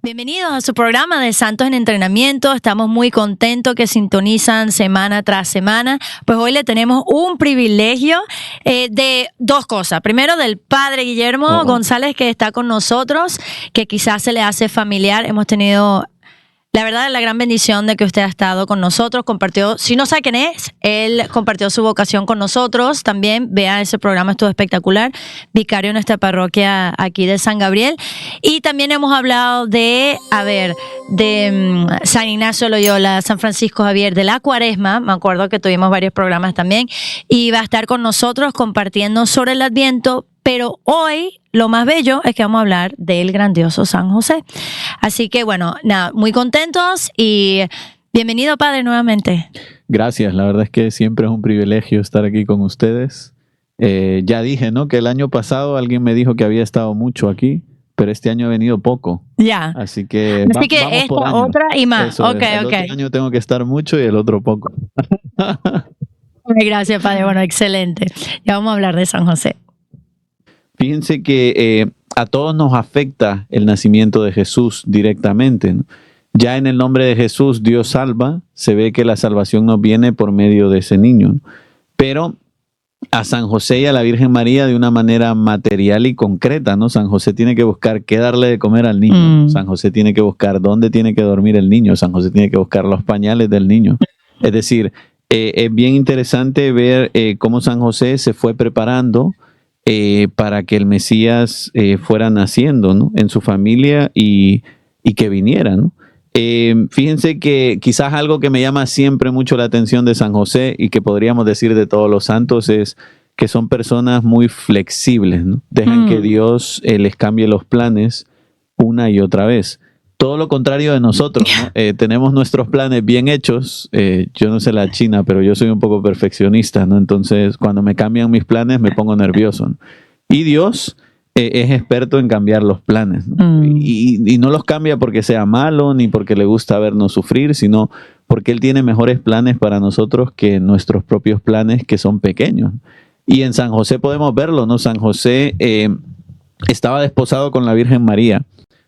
Bienvenidos a su programa de Santos en Entrenamiento. Estamos muy contentos que sintonizan semana tras semana. Pues hoy le tenemos un privilegio de dos cosas. Primero, del padre Guillermo González, que está con nosotros, que quizás se le hace familiar. Hemos tenido, la verdad, la gran bendición de que usted ha estado con nosotros. Compartió, si no sabe quién es, él compartió su vocación con nosotros. También vea ese programa, estuvo espectacular. Vicario en nuestra parroquia aquí de San Gabriel. Y también hemos hablado de San Ignacio Loyola, San Francisco Javier, de la Cuaresma. Me acuerdo que tuvimos varios programas también. Y va a estar con nosotros compartiendo sobre el Adviento. Pero hoy lo más bello es que vamos a hablar del grandioso San José. Así que bueno, nada, muy contentos y bienvenido, padre, nuevamente. Gracias, la verdad es que siempre es un privilegio estar aquí con ustedes. Ya dije, ¿no? Que el año pasado alguien me dijo que había estado mucho aquí, pero este año he venido poco. Ya. Así que vamos esta, por año. Otra y más. Eso es. El otro año tengo que estar mucho y el otro poco. Gracias, padre. Bueno, excelente. Ya vamos a hablar de San José. Fíjense que a todos nos afecta el nacimiento de Jesús directamente, ¿no? Ya en el nombre de Jesús Dios salva, se ve que la salvación nos viene por medio de ese niño, ¿no? Pero a San José y a la Virgen María de una manera material y concreta, ¿no? San José tiene que buscar qué darle de comer al niño, San José tiene que buscar dónde tiene que dormir el niño, San José tiene que buscar los pañales del niño. Es decir, es bien interesante ver cómo San José se fue preparando para que el Mesías fuera naciendo, ¿no? En su familia y que viniera, ¿no? Fíjense que quizás algo que me llama siempre mucho la atención de San José y que podríamos decir de todos los santos es que son personas muy flexibles, ¿no? Dejan que Dios les cambie los planes una y otra vez. Todo lo contrario de nosotros, ¿no? Tenemos nuestros planes bien hechos. Yo no sé la China, pero yo soy un poco perfeccionista, ¿no? Entonces, cuando me cambian mis planes, me pongo nervioso, ¿no? Y Dios es experto en cambiar los planes, ¿no? Y no los cambia porque sea malo, ni porque le gusta vernos sufrir, sino porque Él tiene mejores planes para nosotros que nuestros propios planes, que son pequeños. Y en San José podemos verlo, ¿no? San José estaba desposado con la Virgen María.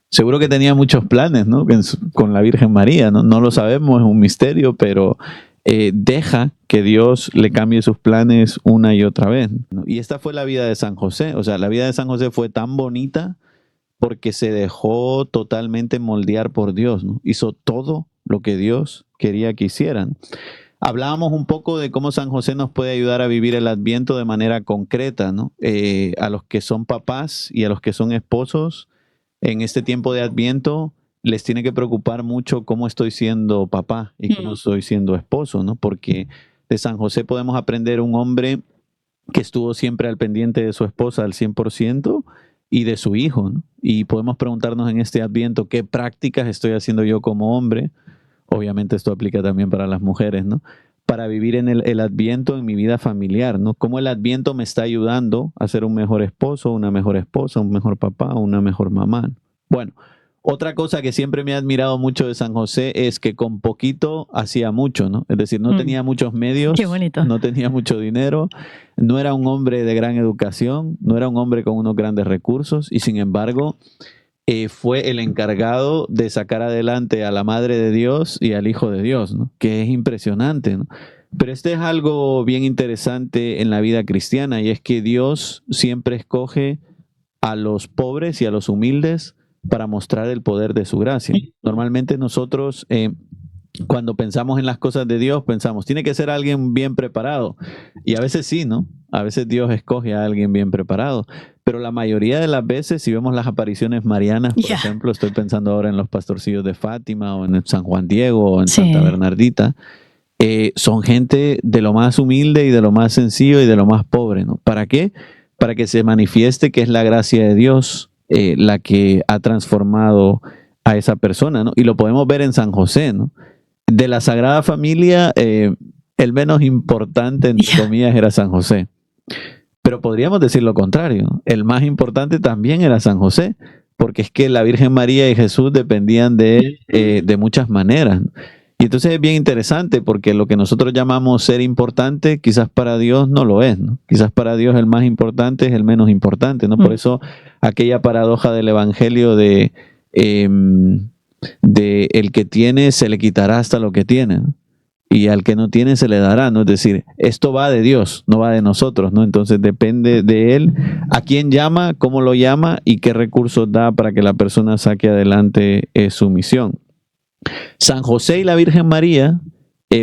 Seguro que tenía muchos planes, ¿no? Con la Virgen María, ¿no? No lo sabemos, es un misterio, pero deja que Dios le cambie sus planes una y otra vez, ¿no? Y esta fue la vida de San José. O sea, la vida de San José fue tan bonita porque se dejó totalmente moldear por Dios, ¿no? Hizo todo lo que Dios quería que hicieran. Hablábamos un poco de cómo San José nos puede ayudar a vivir el Adviento de manera concreta, ¿no? A los que son papás y a los que son esposos, en este tiempo de Adviento les tiene que preocupar mucho cómo estoy siendo papá y cómo estoy siendo esposo, ¿no? Porque de San José podemos aprender un hombre que estuvo siempre al pendiente de su esposa al 100% y de su hijo, ¿no? Y podemos preguntarnos en este Adviento qué prácticas estoy haciendo yo como hombre. Obviamente esto aplica también para las mujeres, ¿no? Para vivir en el Adviento en mi vida familiar, ¿no? Cómo el Adviento me está ayudando a ser un mejor esposo, una mejor esposa, un mejor papá, una mejor mamá. Bueno, otra cosa que siempre me ha admirado mucho de San José es que con poquito hacía mucho, ¿no? Es decir, no tenía muchos medios, Qué bonito. No tenía mucho dinero, no era un hombre de gran educación, no era un hombre con unos grandes recursos y sin embargo fue el encargado de sacar adelante a la Madre de Dios y al Hijo de Dios, ¿no? Que es impresionante, ¿no? Pero este es algo bien interesante en la vida cristiana y es que Dios siempre escoge a los pobres y a los humildes para mostrar el poder de su gracia. Normalmente nosotros, cuando pensamos en las cosas de Dios, pensamos, tiene que ser alguien bien preparado. Y a veces sí, ¿no? A veces Dios escoge a alguien bien preparado. Pero la mayoría de las veces, si vemos las apariciones marianas, por ejemplo, estoy pensando ahora en los pastorcillos de Fátima o en San Juan Diego o en Santa Bernardita, son gente de lo más humilde y de lo más sencillo y de lo más pobre, ¿no? ¿Para qué? Para que se manifieste que es la gracia de Dios la que ha transformado a esa persona, ¿no? Y lo podemos ver en San José, ¿no? De la Sagrada Familia, el menos importante, entre comillas, era San José. Pero podríamos decir lo contrario, ¿no? El más importante también era San José, porque es que la Virgen María y Jesús dependían de él de muchas maneras, ¿no? Y entonces es bien interesante porque lo que nosotros llamamos ser importante, quizás para Dios no lo es, ¿no? Quizás para Dios el más importante es el menos importante, ¿no? Por eso aquella paradoja del Evangelio de de el que tiene se le quitará hasta lo que tiene, ¿no? Y al que no tiene se le dará, ¿no? Es decir, esto va de Dios, no va de nosotros, ¿no? Entonces depende de Él a quién llama, cómo lo llama y qué recursos da para que la persona saque adelante su misión. San José y la Virgen María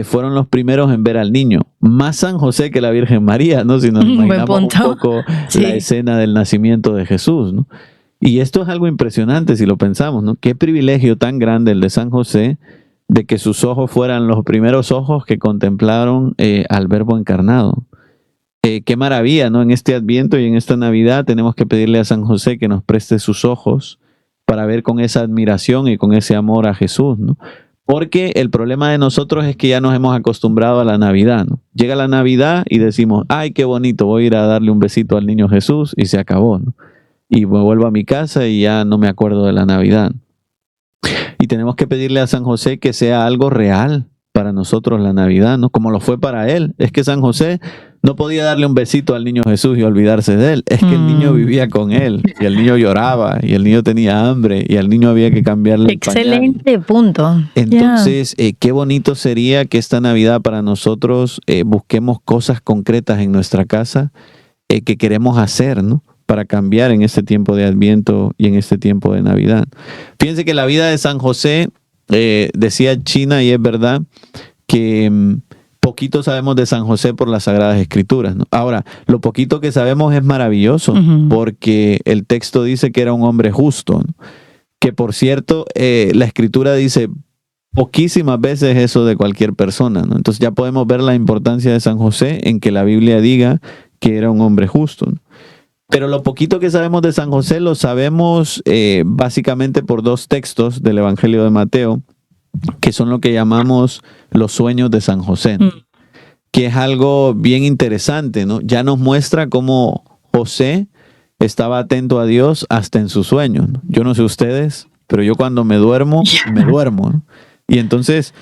fueron los primeros en ver al niño. Más San José que la Virgen María, ¿no? Si nos imaginamos un poco la escena del nacimiento de Jesús, ¿no? Y esto es algo impresionante si lo pensamos, ¿no? Qué privilegio tan grande el de San José, de que sus ojos fueran los primeros ojos que contemplaron al Verbo encarnado. Qué maravilla, ¿no? En este Adviento y en esta Navidad tenemos que pedirle a San José que nos preste sus ojos para ver con esa admiración y con ese amor a Jesús, ¿no? Porque el problema de nosotros es que ya nos hemos acostumbrado a la Navidad, ¿no? Llega la Navidad y decimos, ay, qué bonito, voy a ir a darle un besito al niño Jesús y se acabó, ¿no? Y me vuelvo a mi casa y ya no me acuerdo de la Navidad. Y tenemos que pedirle a San José que sea algo real para nosotros la Navidad, ¿no? Como lo fue para él. Es que San José no podía darle un besito al niño Jesús y olvidarse de él. Es que el niño vivía con él y el niño lloraba y el niño tenía hambre y al niño había que cambiarle el pañal. Excelente punto. Entonces, qué bonito sería que esta Navidad para nosotros busquemos cosas concretas en nuestra casa que queremos hacer, ¿no? Para cambiar en este tiempo de Adviento y en este tiempo de Navidad. Fíjense que la vida de San José, decía China, y es verdad, que poquito sabemos de San José por las Sagradas Escrituras, ¿no? Ahora, lo poquito que sabemos es maravilloso, porque el texto dice que era un hombre justo, ¿no? Que por cierto, la Escritura dice poquísimas veces eso de cualquier persona, ¿no? Entonces ya podemos ver la importancia de San José en que la Biblia diga que era un hombre justo, ¿no? Pero lo poquito que sabemos de San José lo sabemos básicamente por dos textos del Evangelio de Mateo, que son lo que llamamos los sueños de San José, ¿no? Que es algo bien interesante, ¿no? Ya nos muestra cómo José estaba atento a Dios hasta en sus sueños, ¿no? Yo no sé ustedes, pero yo cuando me duermo, ¿no? Y entonces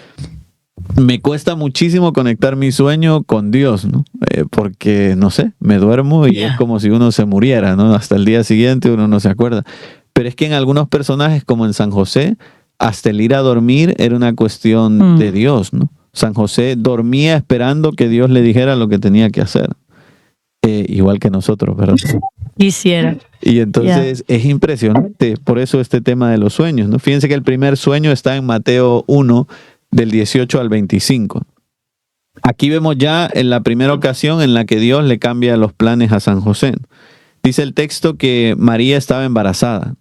me cuesta muchísimo conectar mi sueño con Dios, ¿no? Porque, no sé, me duermo y es como si uno se muriera, ¿no? Hasta el día siguiente uno no se acuerda. Pero es que en algunos personajes, como en San José, hasta el ir a dormir era una cuestión de Dios, ¿no? San José dormía esperando que Dios le dijera lo que tenía que hacer. Igual que nosotros, ¿verdad? Quisiera. Y entonces es impresionante, por eso este tema de los sueños, ¿no? Fíjense que el primer sueño está en Mateo 1, del 18 al 25. Aquí vemos ya en la primera ocasión en la que Dios le cambia los planes a San José. Dice el texto que María estaba embarazada.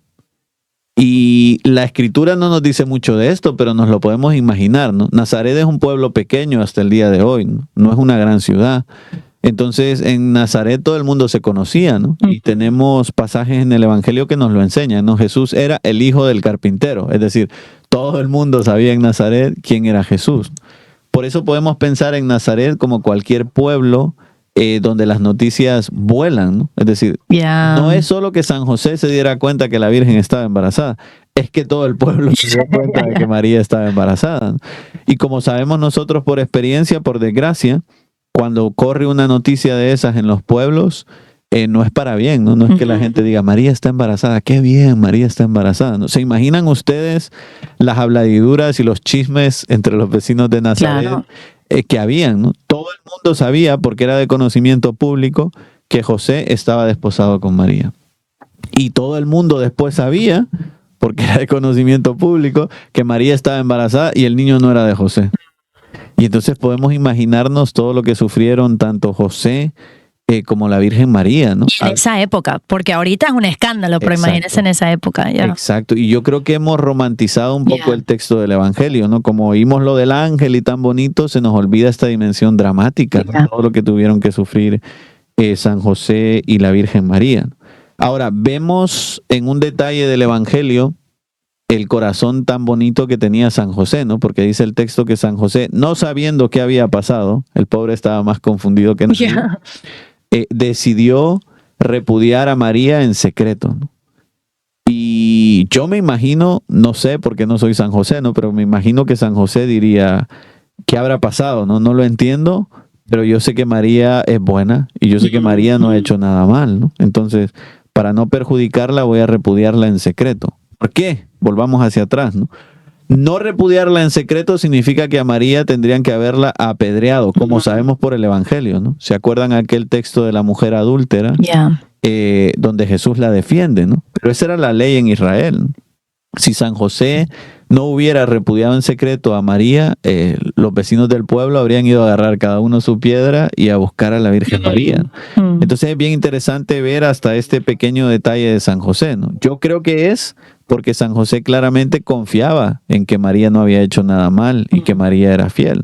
Y la Escritura no nos dice mucho de esto, pero nos lo podemos imaginar, ¿no? Nazaret es un pueblo pequeño hasta el día de hoy, ¿no? No es una gran ciudad. Entonces en Nazaret todo el mundo se conocía, ¿no? Y tenemos pasajes en el Evangelio que nos lo enseñan, ¿no? Jesús era el hijo del carpintero, es decir, todo el mundo sabía en Nazaret quién era Jesús. Por eso podemos pensar en Nazaret como cualquier pueblo donde las noticias vuelan, ¿no? Es decir, no es solo que San José se diera cuenta que la Virgen estaba embarazada, es que todo el pueblo se dio cuenta de que María estaba embarazada, ¿no? Y como sabemos nosotros por experiencia, por desgracia, cuando corre una noticia de esas en los pueblos, no es para bien, ¿no? No es que la gente diga, María está embarazada, qué bien, María está embarazada, ¿no? ¿Se imaginan ustedes las habladiduras y los chismes entre los vecinos de Nazaret? Claro. Que habían, ¿no? Todo el mundo sabía, porque era de conocimiento público, que José estaba desposado con María. Y todo el mundo después sabía, porque era de conocimiento público, que María estaba embarazada y el niño no era de José. Y entonces podemos imaginarnos todo lo que sufrieron tanto José como la Virgen María, ¿no? En esa época, porque ahorita es un escándalo, pero imagínense en esa época. Ya. Exacto, y yo creo que hemos romantizado un poco el texto del Evangelio, ¿no? Como oímos lo del ángel y tan bonito, se nos olvida esta dimensión dramática, ¿no? Todo lo que tuvieron que sufrir San José y la Virgen María. Ahora, vemos en un detalle del Evangelio el corazón tan bonito que tenía San José, ¿no? Porque dice el texto que San José, no sabiendo qué había pasado, el pobre estaba más confundido que nadie, decidió repudiar a María en secreto, ¿no? Y yo me imagino, no sé porque no soy San José, ¿no? Pero me imagino que San José diría, ¿qué habrá pasado? No lo entiendo, pero yo sé que María es buena y yo sé que María no ha hecho nada mal, ¿no? Entonces, para no perjudicarla, voy a repudiarla en secreto. ¿Por qué? volvamos hacia atrás, ¿no? No repudiarla en secreto significa que a María tendrían que haberla apedreado, como sabemos por el Evangelio, ¿no? ¿Se acuerdan aquel texto de la mujer adúltera? Yeah. Donde Jesús la defiende, ¿no? Pero esa era la ley en Israel, ¿no? Si San José no hubiera repudiado en secreto a María, los vecinos del pueblo habrían ido a agarrar cada uno su piedra y a buscar a la Virgen María. Entonces es bien interesante ver hasta este pequeño detalle de San José, ¿no? Yo creo que es porque San José claramente confiaba en que María no había hecho nada mal y que María era fiel.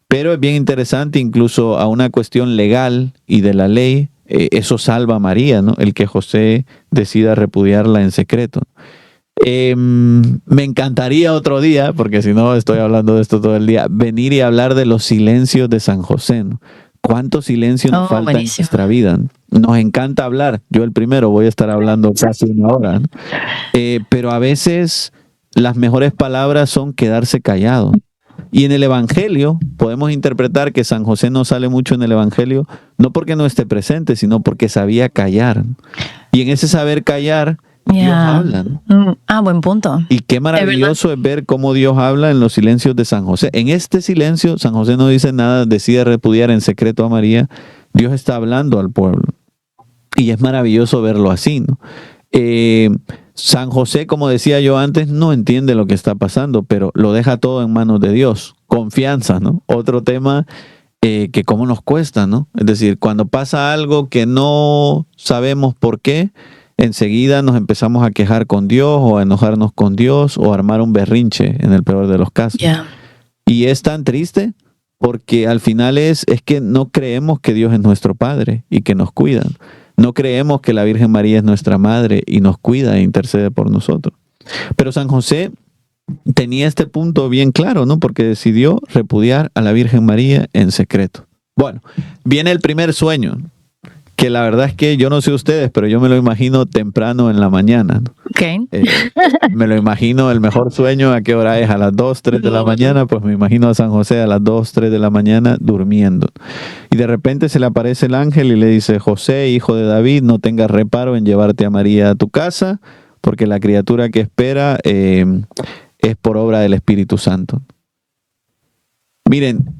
Pero es bien interesante, incluso a una cuestión legal y de la ley, eso salva a María, ¿no? El que José decida repudiarla en secreto. Me encantaría otro día, porque si no estoy hablando de esto todo el día, venir y hablar de los silencios de San José, ¿no? ¿Cuánto silencio nos falta buenísimo. en nuestra vida? Nos encanta hablar. Yo el primero voy a estar hablando casi una hora, ¿no? Pero a veces las mejores palabras son quedarse callado. Y en el Evangelio podemos interpretar que San José no sale mucho en el Evangelio, no porque no esté presente, sino porque sabía callar. Y en ese saber callar, Dios habla, ¿no? Buen punto. Y qué maravilloso es ver cómo Dios habla en los silencios de San José. En este silencio, San José no dice nada, decide repudiar en secreto a María. Dios está hablando al pueblo. Y es maravilloso verlo así, ¿no? San José, como decía yo antes, no entiende lo que está pasando, pero lo deja todo en manos de Dios. Confianza, ¿no? Otro tema que cómo nos cuesta, ¿no? Es decir, cuando pasa algo que no sabemos por qué, enseguida nos empezamos a quejar con Dios o a enojarnos con Dios o a armar un berrinche en el peor de los casos. Yeah. Y es tan triste porque al final es que no creemos que Dios es nuestro Padre y que nos cuida. No creemos que la Virgen María es nuestra Madre y nos cuida e intercede por nosotros. Pero San José tenía este punto bien claro, ¿no? Porque decidió repudiar a la Virgen María en secreto. Bueno, viene el primer sueño, que la verdad es que yo no sé ustedes, pero yo me lo imagino temprano en la mañana, ¿no? Okay. Me lo imagino, el mejor sueño, ¿a qué hora es? A las 2, 3 de la mañana, pues me imagino a San José a las 2, 3 de la mañana durmiendo. Y de repente se le aparece el ángel y le dice: José, hijo de David, no tengas reparo en llevarte a María a tu casa, porque la criatura que espera es por obra del Espíritu Santo. Miren,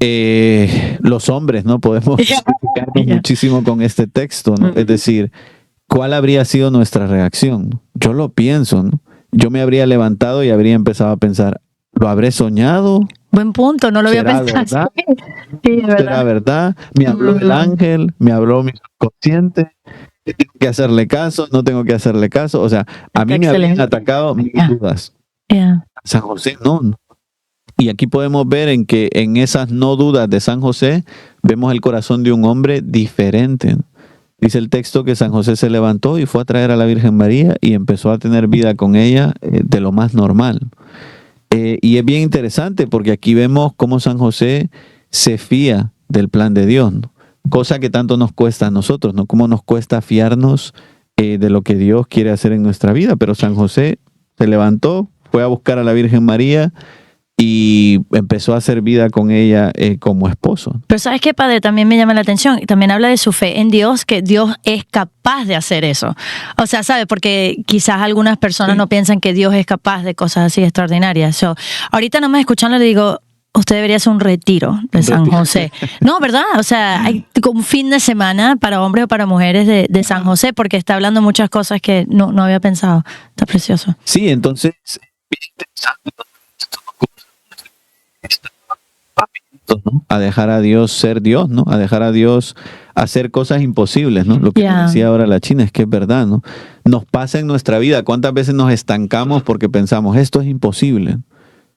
los hombres, ¿no? Podemos identificarnos muchísimo con este texto, ¿no? Es decir, ¿cuál habría sido nuestra reacción? Yo lo pienso, ¿no? Yo me habría levantado y habría empezado a pensar, ¿lo habré soñado? Buen punto, no lo había pensado. ¿Verdad? Sí, ¿Será verdad? Me habló el ángel, me habló mi subconsciente. ¿Tengo que hacerle caso? ¿No tengo que hacerle caso? O sea, a mí me habían atacado mis dudas. San José no. Y aquí podemos ver en que en esas no dudas de San José vemos el corazón de un hombre diferente, ¿no? Dice el texto que San José se levantó y fue a traer a la Virgen María y empezó a tener vida con ella de lo más normal. Y es bien interesante porque aquí vemos cómo San José se fía del plan de Dios, ¿no? Cosa que tanto nos cuesta a nosotros, ¿no? Cómo nos cuesta fiarnos de lo que Dios quiere hacer en nuestra vida. Pero San José se levantó, fue a buscar a la Virgen María y empezó a hacer vida con ella como esposo. Pero ¿sabes qué, padre? También me llama la atención. También habla de su fe en Dios, que Dios es capaz de hacer eso. O sea, ¿sabes? Porque quizás algunas personas no piensan que Dios es capaz de cosas así extraordinarias. So, ahorita nomás escuchando le digo, usted debería hacer un retiro de San José. No, ¿verdad? O sea, hay un fin de semana para hombres o para mujeres de San José, porque está hablando muchas cosas que no había pensado. Está precioso. Sí, entonces, ¿no? A dejar a Dios ser Dios, ¿no? A dejar a Dios hacer cosas imposibles, ¿no? Lo que decía ahora la China es que es verdad, ¿no? Nos pasa en nuestra vida. ¿Cuántas veces nos estancamos porque pensamos, esto es imposible?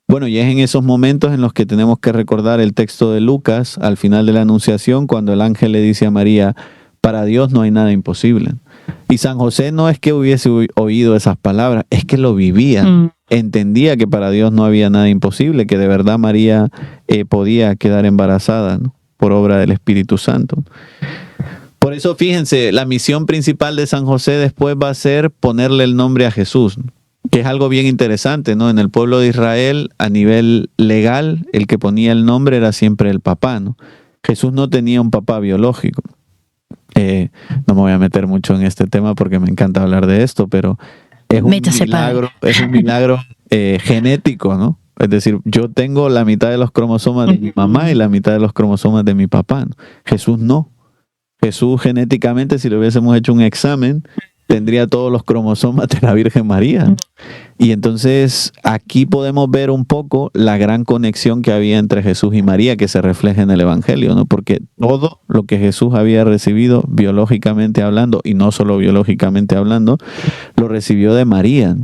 Bueno, y es en esos momentos en los que tenemos que recordar el texto de Lucas, al final de la Anunciación, cuando el ángel le dice a María, para Dios no hay nada imposible. Y San José no es que hubiese oído esas palabras, es que lo vivía. Entendía que para Dios no había nada imposible, que de verdad María podía quedar embarazada, ¿no? Por obra del Espíritu Santo. Por eso, fíjense, la misión principal de San José después va a ser ponerle el nombre a Jesús, ¿no? Que es algo bien interesante, ¿no? En el pueblo de Israel, a nivel legal, el que ponía el nombre era siempre el papá, ¿no? Jesús no tenía un papá biológico. No me voy a meter mucho en este tema porque me encanta hablar de esto, pero Es un milagro genético, ¿no? Es decir, yo tengo la mitad de los cromosomas de mi mamá y la mitad de los cromosomas de mi papá, ¿no? Jesús no. Jesús genéticamente, si le hubiésemos hecho un examen, tendría todos los cromosomas de la Virgen María. Y entonces aquí podemos ver un poco la gran conexión que había entre Jesús y María que se refleja en el Evangelio, ¿no? Porque todo lo que Jesús había recibido biológicamente hablando, y no solo biológicamente hablando, lo recibió de María.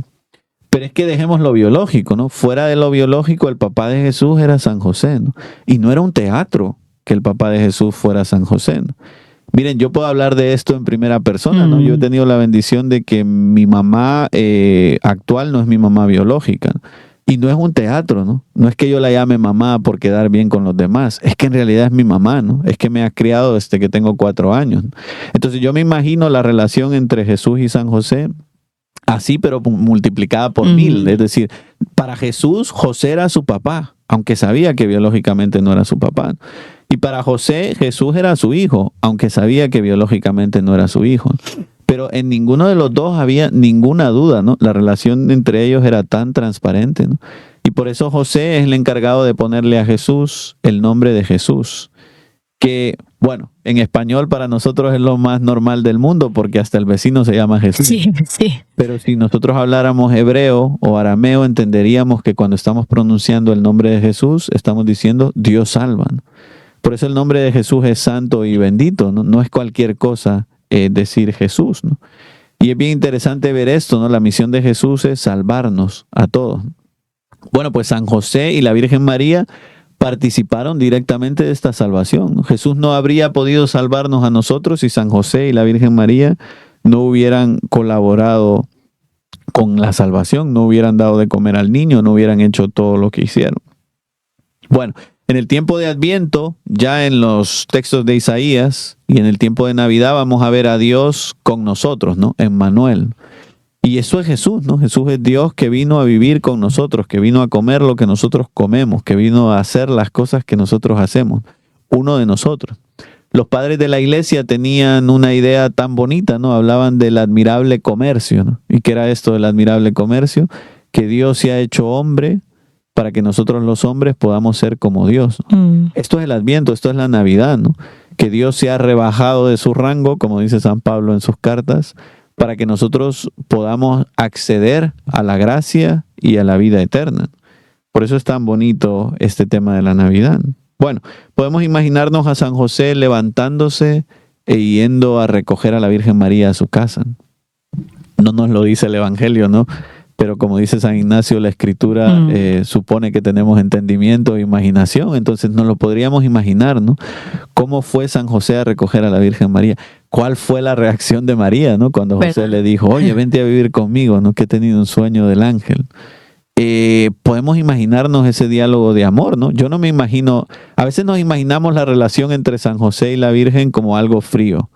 Pero es que dejemos lo biológico, ¿no? Fuera de lo biológico, el papá de Jesús era San José, ¿no? Y no era un teatro que el papá de Jesús fuera San José, ¿no? Miren, yo puedo hablar de esto en primera persona, ¿no? Yo he tenido la bendición de que mi mamá actual no es mi mamá biológica, ¿no? Y no es un teatro, ¿no? No es que yo la llame mamá por quedar bien con los demás, es que en realidad es mi mamá, ¿no? Es que me ha criado desde que tengo 4 años, ¿no? Entonces yo me imagino la relación entre Jesús y San José así, pero multiplicada por 1000. Es decir, para Jesús, José era su papá, aunque sabía que biológicamente no era su papá. Y para José, Jesús era su hijo, aunque sabía que biológicamente no era su hijo. Pero en ninguno de los dos había ninguna duda, ¿no? La relación entre ellos era tan transparente, ¿no? Y por eso José es el encargado de ponerle a Jesús el nombre de Jesús, que, bueno, en español para nosotros es lo más normal del mundo porque hasta el vecino se llama Jesús. Sí, sí. Pero si nosotros habláramos hebreo o arameo, entenderíamos que cuando estamos pronunciando el nombre de Jesús, estamos diciendo Dios salva, ¿no? Por eso el nombre de Jesús es santo y bendito, ¿no? No es cualquier cosa decir Jesús, ¿no? Y es bien interesante ver esto, ¿no? La misión de Jesús es salvarnos a todos. Bueno, pues San José y la Virgen María participaron directamente de esta salvación, ¿no? Jesús no habría podido salvarnos a nosotros si San José y la Virgen María no hubieran colaborado con la salvación, no hubieran dado de comer al niño, no hubieran hecho todo lo que hicieron. Bueno, en el tiempo de Adviento, ya en los textos de Isaías y en el tiempo de Navidad vamos a ver a Dios con nosotros, ¿no? Emmanuel. Y eso es Jesús, ¿no? Jesús es Dios que vino a vivir con nosotros, que vino a comer lo que nosotros comemos, que vino a hacer las cosas que nosotros hacemos, uno de nosotros. Los padres de la iglesia tenían una idea tan bonita, ¿no? Hablaban del admirable comercio, ¿no? ¿Y qué era esto del admirable comercio? Que Dios se ha hecho hombre para que nosotros los hombres podamos ser como Dios, ¿no? Esto es el Adviento, esto es la Navidad, ¿no? Que Dios se ha rebajado de su rango, como dice San Pablo en sus cartas, para que nosotros podamos acceder a la gracia y a la vida eterna. Por eso es tan bonito este tema de la Navidad. Bueno, podemos imaginarnos a San José levantándose e yendo a recoger a la Virgen María a su casa. No nos lo dice el Evangelio, ¿no? Pero como dice San Ignacio, la Escritura supone que tenemos entendimiento e imaginación, entonces nos lo podríamos imaginar, ¿no? ¿Cómo fue San José a recoger a la Virgen María? ¿Cuál fue la reacción de María, ¿no? Cuando José le dijo, oye, vente a vivir conmigo, ¿no? Que he tenido un sueño del ángel. Podemos imaginarnos ese diálogo de amor, ¿no? Yo no me imagino, a veces nos imaginamos la relación entre San José y la Virgen como algo frío.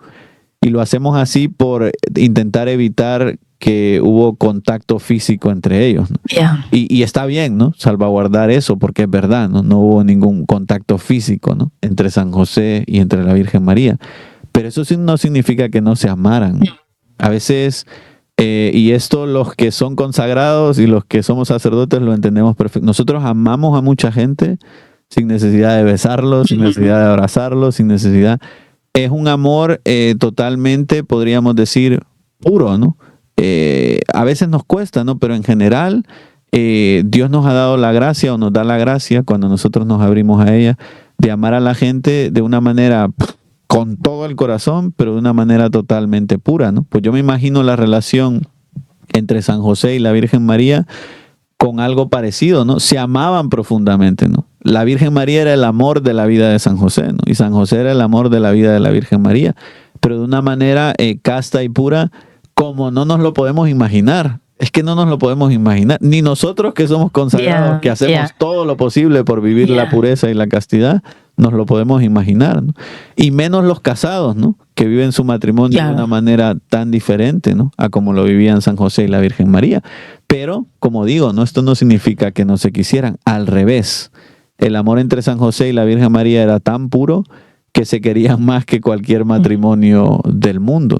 Y lo hacemos así por intentar evitar que hubo contacto físico entre ellos, ¿no? Yeah. Y está bien, ¿no? Salvaguardar eso porque es verdad, ¿no? No hubo ningún contacto físico, ¿no? Entre San José y entre la Virgen María. Pero eso sí no significa que no se amaran. A veces, y esto los que son consagrados y los que somos sacerdotes lo entendemos perfecto. Nosotros amamos a mucha gente sin necesidad de besarlos, sin necesidad de abrazarlos, sin necesidad. Es un amor totalmente, podríamos decir, puro, ¿no? A veces nos cuesta, ¿no? Pero en general, Dios nos ha dado la gracia o nos da la gracia cuando nosotros nos abrimos a ella de amar a la gente de una manera con todo el corazón, pero de una manera totalmente pura, ¿no? Pues yo me imagino la relación entre San José y la Virgen María con algo parecido, ¿no? Se amaban profundamente, ¿no? La Virgen María era el amor de la vida de San José, ¿no? Y San José era el amor de la vida de la Virgen María, pero de una manera casta y pura, como no nos lo podemos imaginar. Es que no nos lo podemos imaginar. Ni nosotros que somos consagrados, que hacemos todo lo posible por vivir la pureza y la castidad, nos lo podemos imaginar, ¿no? Y menos los casados, ¿no? Que viven su matrimonio de una manera tan diferente, ¿no? A como lo vivían San José y la Virgen María. Pero, como digo, ¿no? Esto no significa que no se quisieran. Al revés. El amor entre San José y la Virgen María era tan puro que se querían más que cualquier matrimonio del mundo.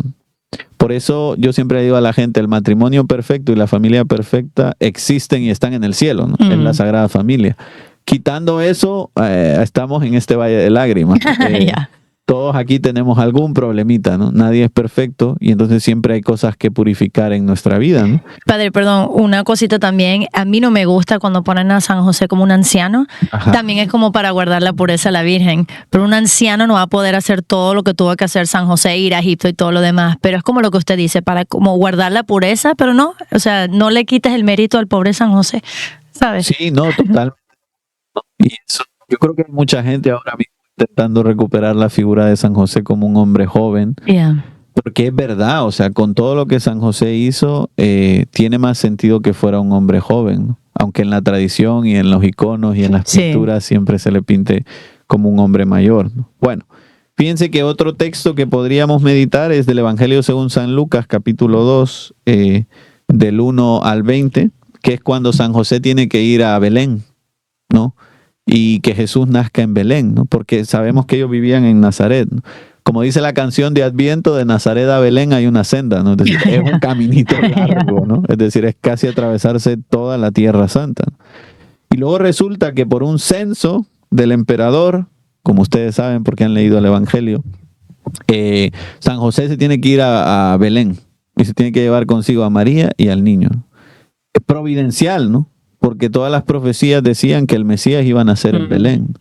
Por eso yo siempre digo a la gente, el matrimonio perfecto y la familia perfecta existen y están en el cielo, ¿no? Es la Sagrada Familia. Quitando eso, estamos en este valle de lágrimas. Ya. Todos aquí tenemos algún problemita, ¿no? Nadie es perfecto y entonces siempre hay cosas que purificar en nuestra vida, ¿no? Padre, perdón, una cosita también. A mí no me gusta cuando ponen a San José como un anciano. Ajá. También es como para guardar la pureza a la Virgen. Pero un anciano no va a poder hacer todo lo que tuvo que hacer San José, ir a Egipto y todo lo demás. Pero es como lo que usted dice, para como guardar la pureza, pero no, o sea, no le quites el mérito al pobre San José, ¿sabes? Sí, no, totalmente. Y eso, yo creo que hay mucha gente ahora mismo intentando recuperar la figura de San José como un hombre joven. Yeah. Porque es verdad, o sea, con todo lo que San José hizo, tiene más sentido que fuera un hombre joven, ¿no? Aunque en la tradición y en los iconos y en las pinturas siempre se le pinte como un hombre mayor, ¿no? Bueno, fíjense que otro texto que podríamos meditar es del Evangelio según San Lucas, capítulo 2, del 1 al 20, que es cuando San José tiene que ir a Belén, ¿no? Y que Jesús nazca en Belén, ¿no? Porque sabemos que ellos vivían en Nazaret, ¿no? Como dice la canción de Adviento, de Nazaret a Belén hay una senda, ¿no? Es decir, es un caminito largo, ¿no? Es decir, es casi atravesarse toda la Tierra Santa, ¿no? Y luego resulta que por un censo del emperador, como ustedes saben porque han leído el Evangelio, San José se tiene que ir a Belén y se tiene que llevar consigo a María y al niño. Es providencial, ¿no? Porque todas las profecías decían que el Mesías iba a nacer en Belén.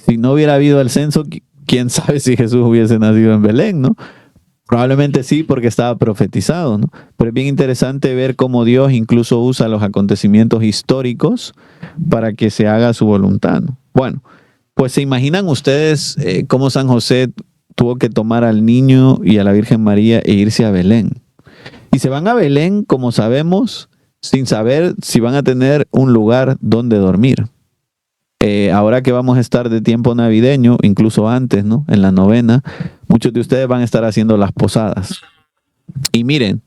Si no hubiera habido el censo, quién sabe si Jesús hubiese nacido en Belén, ¿no? Probablemente sí, porque estaba profetizado, ¿no? Pero es bien interesante ver cómo Dios incluso usa los acontecimientos históricos para que se haga su voluntad, ¿no? Bueno, pues se imaginan ustedes cómo San José tuvo que tomar al niño y a la Virgen María e irse a Belén. Y se van a Belén, como sabemos, sin saber si van a tener un lugar donde dormir. Ahora que vamos a estar de tiempo navideño, incluso antes, ¿no? En la novena, muchos de ustedes van a estar haciendo las posadas. Y miren,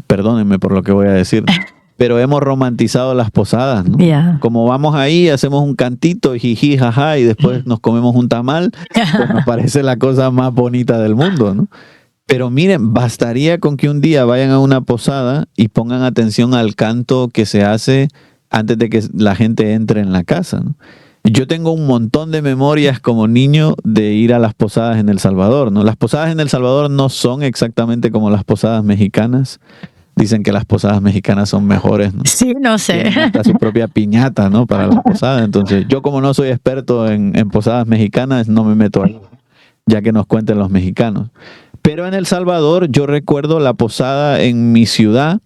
perdónenme por lo que voy a decir, pero hemos romantizado las posadas, ¿no? Yeah. Como vamos ahí, hacemos un cantito, jiji, jaja, y después nos comemos un tamal, pues nos parece la cosa más bonita del mundo, ¿no? Pero miren, bastaría con que un día vayan a una posada y pongan atención al canto que se hace antes de que la gente entre en la casa, ¿no? Yo tengo un montón de memorias como niño de ir a las posadas en El Salvador, ¿no? Las posadas en El Salvador no son exactamente como las posadas mexicanas. Dicen que las posadas mexicanas son mejores, ¿no? Sí, no sé. Tienen hasta su propia piñata, ¿no? Para la posada. Entonces, yo como no soy experto en posadas mexicanas, no me meto ahí, ya que nos cuenten los mexicanos. Pero en El Salvador, yo recuerdo la posada en mi ciudad,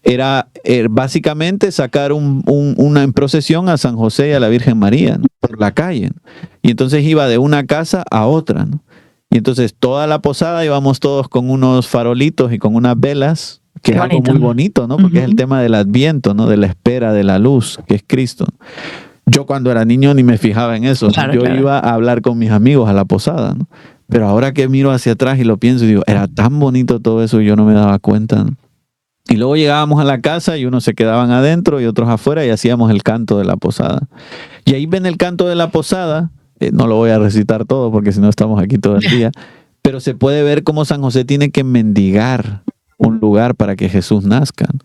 era básicamente sacar una en procesión a San José y a la Virgen María, ¿no? Por la calle, ¿no? Y entonces iba de una casa a otra, ¿no? Y entonces toda la posada íbamos todos con unos farolitos y con unas velas, que es algo muy bonito, ¿no? Porque es el tema del Adviento, ¿no? De la espera de la luz, que es Cristo. Yo cuando era niño ni me fijaba en eso. Claro, yo iba a hablar con mis amigos a la posada, ¿no? Pero ahora que miro hacia atrás y lo pienso y digo, era tan bonito todo eso y yo no me daba cuenta, ¿no? Y luego llegábamos a la casa y unos se quedaban adentro y otros afuera y hacíamos el canto de la posada. Y ahí ven el canto de la posada, no lo voy a recitar todo porque si no estamos aquí todo el día, pero se puede ver cómo San José tiene que mendigar un lugar para que Jesús nazca, ¿no?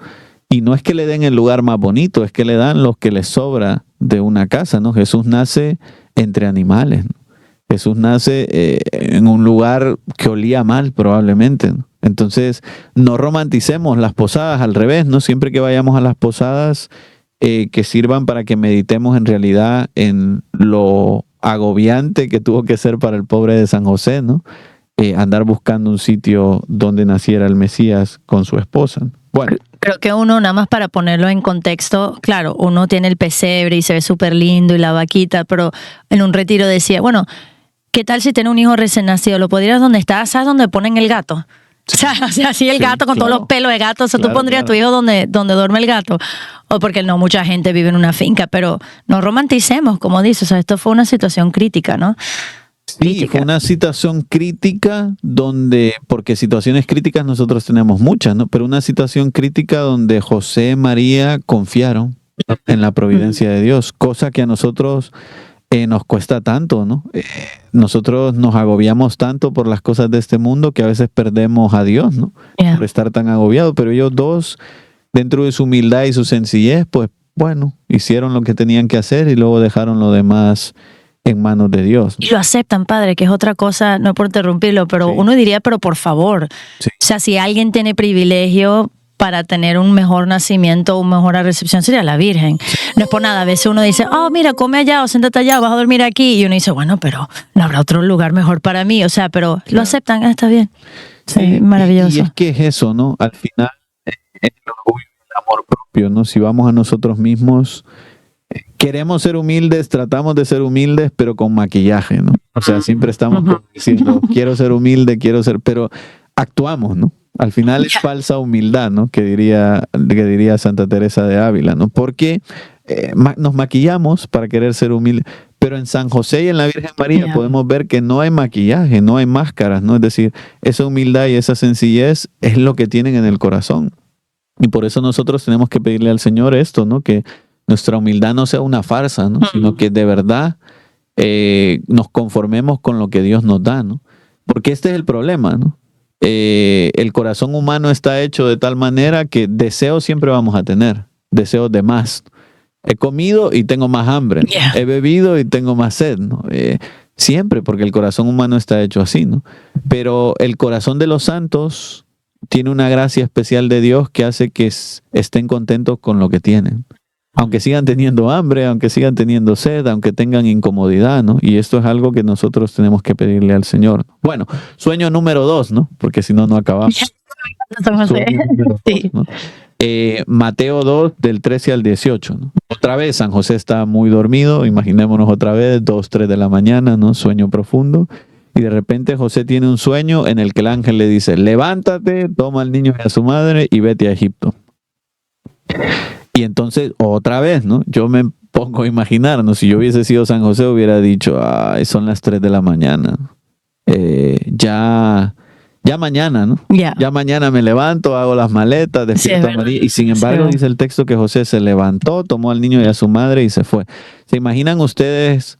Y no es que le den el lugar más bonito, es que le dan lo que les sobra de una casa, ¿no? Jesús nace entre animales, ¿no? Jesús nace en un lugar que olía mal probablemente, ¿no? Entonces, no romanticemos las posadas, al revés, ¿no? Siempre que vayamos a las posadas, que sirvan para que meditemos en realidad en lo agobiante que tuvo que ser para el pobre de San José, ¿no? Andar buscando un sitio donde naciera el Mesías con su esposa, ¿no? Bueno. Creo que uno, nada más para ponerlo en contexto, claro, uno tiene el pesebre y se ve súper lindo y la vaquita, pero en un retiro decía, bueno, ¿qué tal si tiene un hijo recién nacido? ¿Lo podrías donde está? ¿Sabes dónde ponen el gato? Sí. O sea, así el gato con todos los pelos de gato. O sea, tú pondrías a tu hijo donde duerme el gato. O porque no, mucha gente vive en una finca, pero no romanticemos, como dices. O sea, esto fue una situación crítica, ¿no? Sí, fue una situación crítica donde, porque situaciones críticas nosotros tenemos muchas, ¿no? Pero una situación crítica donde José y María confiaron en la providencia de Dios, cosa que a nosotros nos cuesta tanto, ¿no? Nosotros nos agobiamos tanto por las cosas de este mundo que a veces perdemos a Dios, ¿no? Por estar tan agobiados, pero ellos dos, dentro de su humildad y su sencillez, pues bueno, hicieron lo que tenían que hacer y luego dejaron lo demás en manos de Dios. Y lo aceptan, padre, que es otra cosa, no por interrumpirlo, pero uno diría, pero por favor, o sea, si alguien tiene privilegio para tener un mejor nacimiento, una mejor recepción, sería la Virgen. No es por nada, a veces uno dice, oh, mira, come allá o siéntate allá, vas a dormir aquí, y uno dice, bueno, pero no habrá otro lugar mejor para mí, o sea, pero lo aceptan, está bien. Sí, maravilloso. Y es que es eso, ¿no? Al final, es el orgullo y el amor propio, ¿no? Si vamos a nosotros mismos, queremos ser humildes, tratamos de ser humildes, pero con maquillaje, ¿no? O sea, siempre estamos diciendo, quiero ser humilde, pero actuamos, ¿no? Al final es falsa humildad, ¿no? Que diría Santa Teresa de Ávila, ¿no? Porque nos maquillamos para querer ser humildes, pero en San José y en la Virgen María podemos ver que no hay maquillaje, no hay máscaras, ¿no? Es decir, esa humildad y esa sencillez es lo que tienen en el corazón. Y por eso nosotros tenemos que pedirle al Señor esto, ¿no? Que nuestra humildad no sea una farsa, ¿no? Sino que de verdad nos conformemos con lo que Dios nos da, ¿no? Porque este es el problema, ¿no? El corazón humano está hecho de tal manera que deseos siempre vamos a tener, deseos de más. He comido y tengo más hambre, ¿no? He bebido y tengo más sed, ¿no? Siempre, porque el corazón humano está hecho así, ¿no? Pero el corazón de los santos tiene una gracia especial de Dios que hace que estén contentos con lo que tienen. Aunque sigan teniendo hambre, aunque sigan teniendo sed, aunque tengan incomodidad, ¿no? Y esto es algo que nosotros tenemos que pedirle al Señor. Bueno, sueño número 2, ¿no? Porque si no, no acabamos. Sueño número 2, ¿no? Mateo 2, del 13 al 18, ¿no? Otra vez, San José está muy dormido, imaginémonos otra vez, 2, 3 de la mañana, ¿no? Sueño profundo. Y de repente José tiene un sueño en el que el ángel le dice, levántate, toma al niño y a su madre y vete a Egipto. Y entonces, otra vez, ¿no? Yo me pongo a imaginar, ¿no? Si yo hubiese sido San José, hubiera dicho, ay, son las 3 de la mañana. Ya mañana, ¿no? Ya mañana me levanto, hago las maletas, despierto a María. Y sin embargo, dice el texto que José se levantó, tomó al niño y a su madre y se fue. ¿Se imaginan ustedes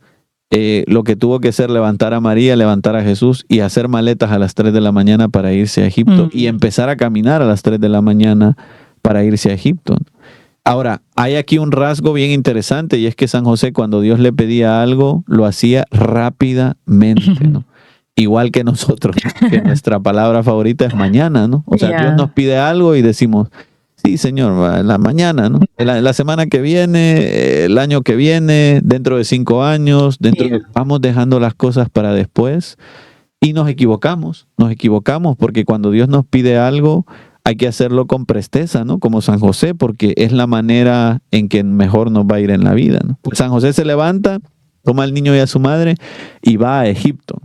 lo que tuvo que ser levantar a María, levantar a Jesús y hacer maletas a las 3 de la mañana para irse a Egipto y empezar a caminar a las 3 de la mañana para irse a Egipto? Ahora, hay aquí un rasgo bien interesante y es que San José, cuando Dios le pedía algo, lo hacía rápidamente, ¿no? Igual que nosotros, ¿no? Que nuestra palabra favorita es mañana, ¿no? O sea, Dios nos pide algo y decimos, sí, Señor, la mañana, ¿no? La semana que viene, el año que viene, dentro de 5 años, vamos dejando las cosas para después y nos equivocamos porque cuando Dios nos pide algo, hay que hacerlo con presteza, ¿no? Como San José, porque es la manera en que mejor nos va a ir en la vida, ¿no? Pues San José se levanta, toma al niño y a su madre y va a Egipto.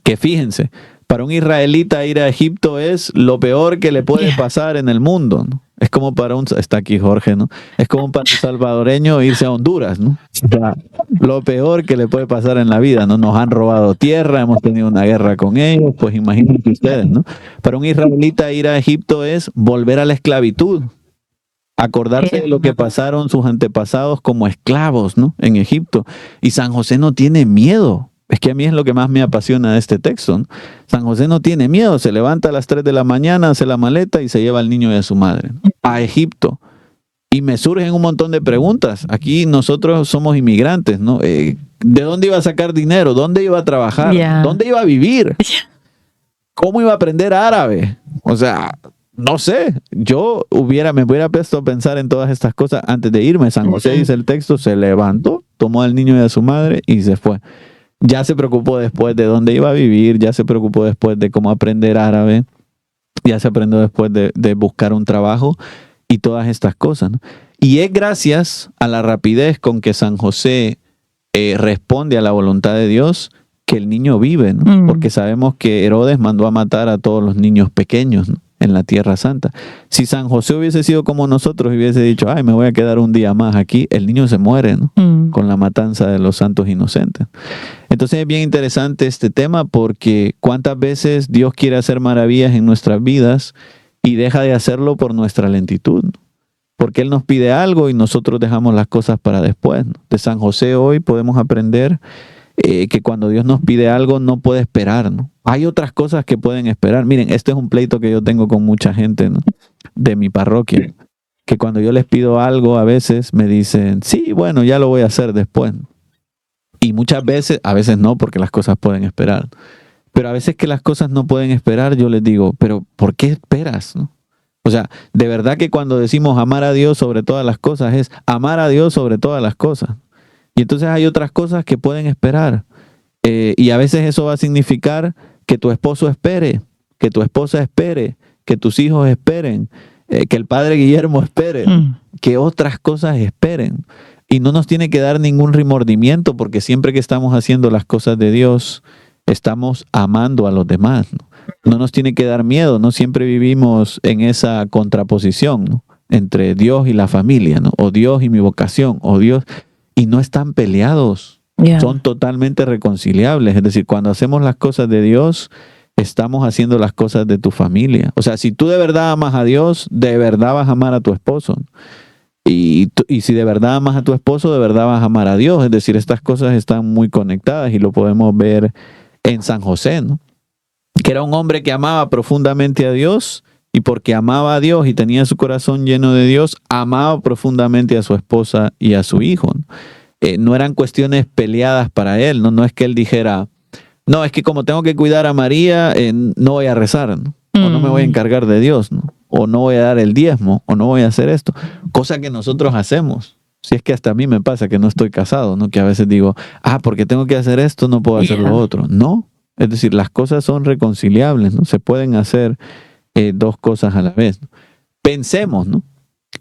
Que fíjense, para un israelita ir a Egipto es lo peor que le puede pasar en el mundo, ¿no? Es como está aquí Jorge, ¿no? Es como para un salvadoreño irse a Honduras, ¿no? O sea, lo peor que le puede pasar en la vida, ¿no? Nos han robado tierra, hemos tenido una guerra con ellos, pues imagínense ustedes, ¿no? Para un israelita ir a Egipto es volver a la esclavitud, acordarse de lo que pasaron sus antepasados como esclavos, ¿no? En Egipto. Y San José no tiene miedo. Es que a mí es lo que más me apasiona de este texto, ¿no? San José no tiene miedo, se levanta a las 3 de la mañana, hace la maleta y se lleva al niño y a su madre, ¿no? A Egipto. Y me surgen un montón de preguntas. Aquí nosotros somos inmigrantes, ¿no? ¿De dónde iba a sacar dinero? ¿Dónde iba a trabajar? ¿Dónde iba a vivir? ¿Cómo iba a aprender árabe? O sea, no sé. Me hubiera puesto a pensar en todas estas cosas antes de irme. San José, dice el texto, se levantó, tomó al niño y a su madre y se fue. Ya se preocupó después de dónde iba a vivir, ya se preocupó después de cómo aprender árabe, ya se aprendió después de buscar un trabajo y todas estas cosas, ¿no? Y es gracias a la rapidez con que San José responde a la voluntad de Dios que el niño vive, ¿no? Porque sabemos que Herodes mandó a matar a todos los niños pequeños, ¿no? En la Tierra Santa. Si San José hubiese sido como nosotros y hubiese dicho, ay, me voy a quedar un día más aquí, el niño se muere, ¿no? Con la matanza de los santos inocentes. Entonces es bien interesante este tema porque cuántas veces Dios quiere hacer maravillas en nuestras vidas y deja de hacerlo por nuestra lentitud, ¿no? porque Él nos pide algo y nosotros dejamos las cosas para después, ¿no? De San José hoy podemos aprender que cuando Dios nos pide algo no puede esperar, ¿no? Hay otras cosas que pueden esperar. Miren, este es un pleito que yo tengo con mucha gente, ¿no? De mi parroquia, que cuando yo les pido algo a veces me dicen, sí, bueno, ya lo voy a hacer después, ¿no? Y muchas veces, a veces no, porque las cosas pueden esperar. Pero a veces que las cosas no pueden esperar, yo les digo, pero ¿por qué esperas, no? O sea, de verdad que cuando decimos amar a Dios sobre todas las cosas, es amar a Dios sobre todas las cosas. Y entonces hay otras cosas que pueden esperar. Y a veces eso va a significar que tu esposo espere, que tu esposa espere, que tus hijos esperen, que el padre Guillermo espere, que otras cosas esperen. Y no nos tiene que dar ningún remordimiento, porque siempre que estamos haciendo las cosas de Dios, estamos amando a los demás, ¿no? No nos tiene que dar miedo, no siempre vivimos en esa contraposición, ¿no? Entre Dios y la familia, ¿no? O Dios y mi vocación, o Dios, y no están peleados, son totalmente reconciliables. Es decir, cuando hacemos las cosas de Dios, estamos haciendo las cosas de tu familia. O sea, si tú de verdad amas a Dios, de verdad vas a amar a tu esposo. Y si de verdad amas a tu esposo, de verdad vas a amar a Dios. Es decir, estas cosas están muy conectadas y lo podemos ver en San José, ¿no? Que era un hombre que amaba profundamente a Dios, y porque amaba a Dios y tenía su corazón lleno de Dios, amaba profundamente a su esposa y a su hijo, ¿no? No eran cuestiones peleadas para él, ¿no? No es que él dijera, no, es que como tengo que cuidar a María, no voy a rezar, ¿no? O no me voy a encargar de Dios, ¿no? O no voy a dar el diezmo, o no voy a hacer esto. Cosa que nosotros hacemos. Si es que hasta a mí me pasa que no estoy casado, ¿no? Que a veces digo, porque tengo que hacer esto, no puedo hacer lo otro. No, es decir, las cosas son reconciliables, ¿no? Se pueden hacer dos cosas a la vez, ¿no? Pensemos, ¿no?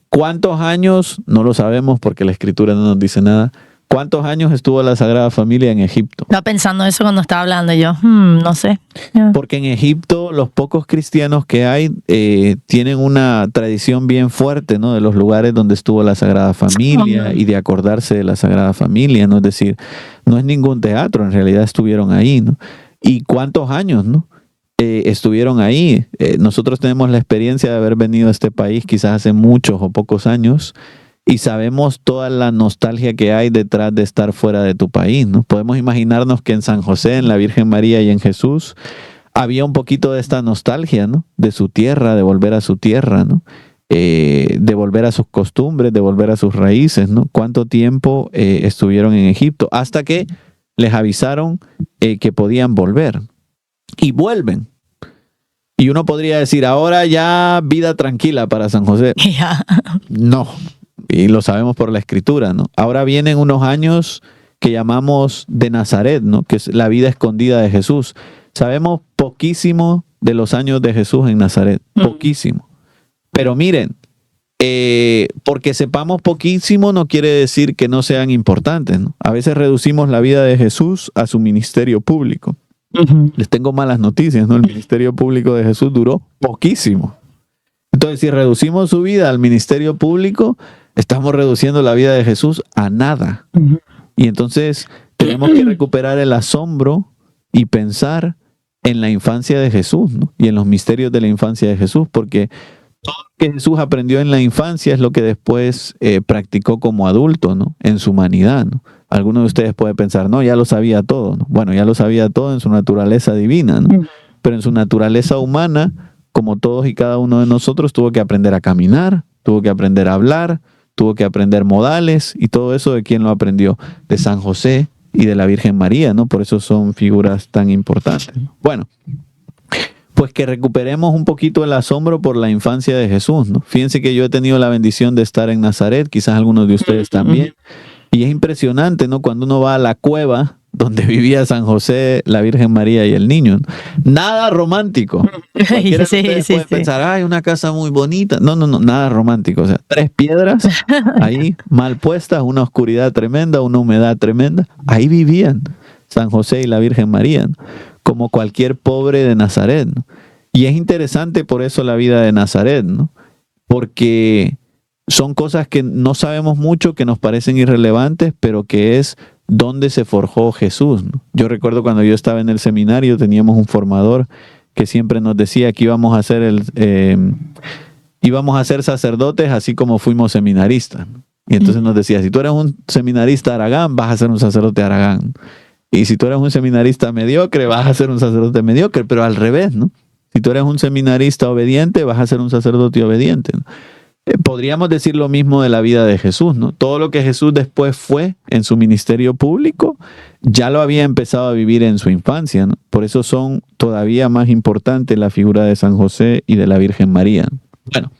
¿Cuántos años? No lo sabemos porque la Escritura no nos dice nada. ¿Cuántos años estuvo la Sagrada Familia en Egipto? Estaba pensando eso cuando estaba hablando yo. No sé. Porque en Egipto los pocos cristianos que hay tienen una tradición bien fuerte, ¿no? De los lugares donde estuvo la Sagrada Familia y de acordarse de la Sagrada Familia, ¿no? Es decir, no es ningún teatro, en realidad estuvieron ahí, ¿no? ¿Y cuántos años, no? Estuvieron ahí. Nosotros tenemos la experiencia de haber venido a este país quizás hace muchos o pocos años, y sabemos toda la nostalgia que hay detrás de estar fuera de tu país, ¿no? Podemos imaginarnos que en San José, en la Virgen María y en Jesús había un poquito de esta nostalgia, ¿no? De su tierra, de volver a su tierra, ¿no? De volver a sus costumbres, de volver a sus raíces, ¿no? ¿Cuánto tiempo estuvieron en Egipto? Hasta que les avisaron que podían volver. Y vuelven. Y uno podría decir, ahora ya vida tranquila para San José. No. Y lo sabemos por la Escritura, ¿no? Ahora vienen unos años que llamamos de Nazaret, ¿no? Que es la vida escondida de Jesús. Sabemos poquísimo de los años de Jesús en Nazaret. Poquísimo. Pero miren, porque sepamos poquísimo no quiere decir que no sean importantes, ¿no? A veces reducimos la vida de Jesús a su ministerio público. Les tengo malas noticias, ¿no? El ministerio público de Jesús duró poquísimo. Entonces, si reducimos su vida al ministerio público, estamos reduciendo la vida de Jesús a nada. Y entonces tenemos que recuperar el asombro y pensar en la infancia de Jesús, ¿no? Y en los misterios de la infancia de Jesús, porque todo lo que Jesús aprendió en la infancia es lo que después practicó como adulto, ¿no? En su humanidad, ¿no? Algunos de ustedes pueden pensar, no, ya lo sabía todo, ¿no? Bueno, ya lo sabía todo en su naturaleza divina, ¿no? Pero en su naturaleza humana, como todos y cada uno de nosotros, tuvo que aprender a caminar, tuvo que aprender a hablar, tuvo que aprender modales, y todo eso, ¿de quién lo aprendió? De San José y de la Virgen María, ¿no? Por eso son figuras tan importantes, ¿no? Bueno, pues que recuperemos un poquito el asombro por la infancia de Jesús, ¿no? Fíjense que yo he tenido la bendición de estar en Nazaret, quizás algunos de ustedes también, y es impresionante, ¿no? Cuando uno va a la cueva donde vivía San José, la Virgen María y el niño, ¿no? Nada romántico. Cualquiera de ustedes puede pensar, ay, una casa muy bonita. No, nada romántico. O sea, 3 piedras ahí mal puestas, una oscuridad tremenda, una humedad tremenda. Ahí vivían San José y la Virgen María, ¿no? Como cualquier pobre de Nazaret, ¿no? Y es interesante por eso la vida de Nazaret, ¿no? Porque son cosas que no sabemos mucho, que nos parecen irrelevantes, pero que es donde se forjó Jesús, ¿no? Yo recuerdo cuando yo estaba en el seminario, teníamos un formador que siempre nos decía que íbamos a hacer íbamos a ser sacerdotes así como fuimos seminaristas, ¿no? Y entonces nos decía, si tú eres un seminarista Aragán, vas a ser un sacerdote Aragán. Y si tú eres un seminarista mediocre, vas a ser un sacerdote mediocre, pero al revés, ¿no? Si tú eres un seminarista obediente, vas a ser un sacerdote obediente, ¿no? Podríamos decir lo mismo de la vida de Jesús, ¿no? Todo lo que Jesús después fue en su ministerio público, ya lo había empezado a vivir en su infancia, ¿no? Por eso son todavía más importantes la figura de San José y de la Virgen María. Bueno,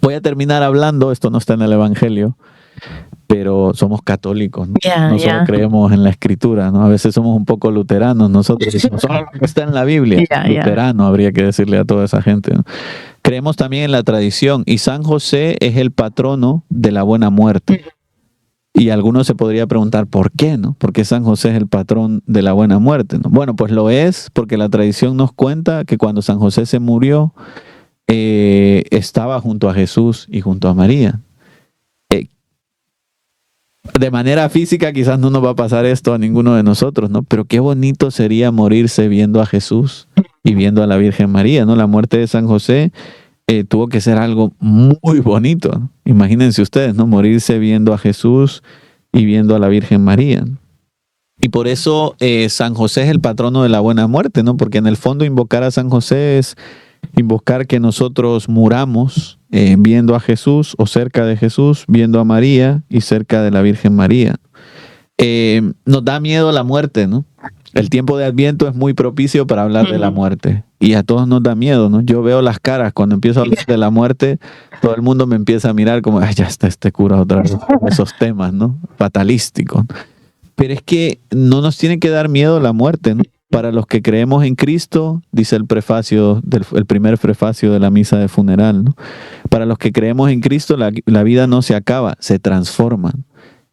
voy a terminar hablando, esto no está en el Evangelio, pero somos católicos, ¿no? No solo creemos en la Escritura, ¿no? A veces somos un poco luteranos nosotros, no solo lo que está en la Biblia, luterano habría que decirle a toda esa gente, ¿no? Creemos también en la tradición, y San José es el patrono de la buena muerte. Y algunos se podría preguntar, ¿por qué, no? ¿Por qué San José es el patrón de la buena muerte, no? Bueno, pues lo es porque la tradición nos cuenta que cuando San José se murió, estaba junto a Jesús y junto a María. De manera física quizás no nos va a pasar esto a ninguno de nosotros, ¿no? Pero qué bonito sería morirse viendo a Jesús y viendo a la Virgen María, ¿no? La muerte de San José tuvo que ser algo muy bonito, ¿no? Imagínense ustedes, ¿no? Morirse viendo a Jesús y viendo a la Virgen María. Y por eso San José es el patrono de la buena muerte, ¿no? Porque en el fondo invocar a San José es invocar que nosotros muramos viendo a Jesús o cerca de Jesús, viendo a María y cerca de la Virgen María. Nos da miedo la muerte, ¿no? El tiempo de Adviento es muy propicio para hablar de la muerte y a todos nos da miedo, ¿no? Yo veo las caras cuando empiezo a hablar de la muerte, todo el mundo me empieza a mirar como, ay, ya está este cura otra vez con esos temas, ¿no? Fatalísticos. Pero es que no nos tiene que dar miedo la muerte, ¿no? Para los que creemos en Cristo, dice el prefacio, el primer prefacio de la misa de funeral, ¿no? Para los que creemos en Cristo, la vida no se acaba, se transforma.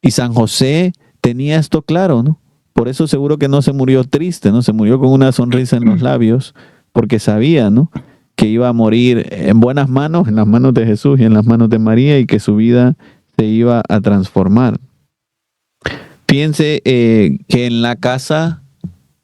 Y San José tenía esto claro, ¿no? Por eso seguro que no se murió triste, ¿no? Se murió con una sonrisa en los labios, porque sabía, ¿no? Que iba a morir en buenas manos, en las manos de Jesús y en las manos de María, y que su vida se iba a transformar. Fíjense que en la casa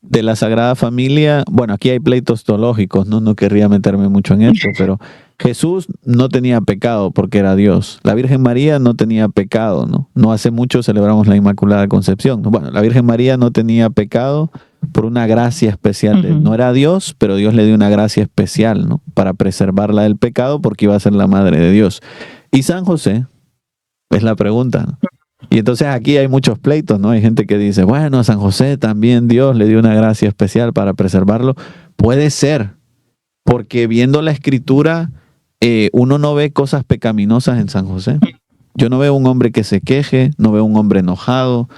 de la Sagrada Familia, bueno, aquí hay pleitos teológicos, ¿no? No querría meterme mucho en esto, pero Jesús no tenía pecado porque era Dios. La Virgen María no tenía pecado, ¿no? No hace mucho celebramos la Inmaculada Concepción, ¿no? Bueno, la Virgen María no tenía pecado por una gracia especial. No era Dios, pero Dios le dio una gracia especial, ¿no? Para preservarla del pecado porque iba a ser la madre de Dios. Y San José, es la pregunta, ¿no? Y entonces aquí hay muchos pleitos, ¿no? Hay gente que dice, bueno, a San José también Dios le dio una gracia especial para preservarlo. Puede ser, porque viendo la Escritura, uno no ve cosas pecaminosas en San José. Yo no veo un hombre que se queje, no veo un hombre enojado.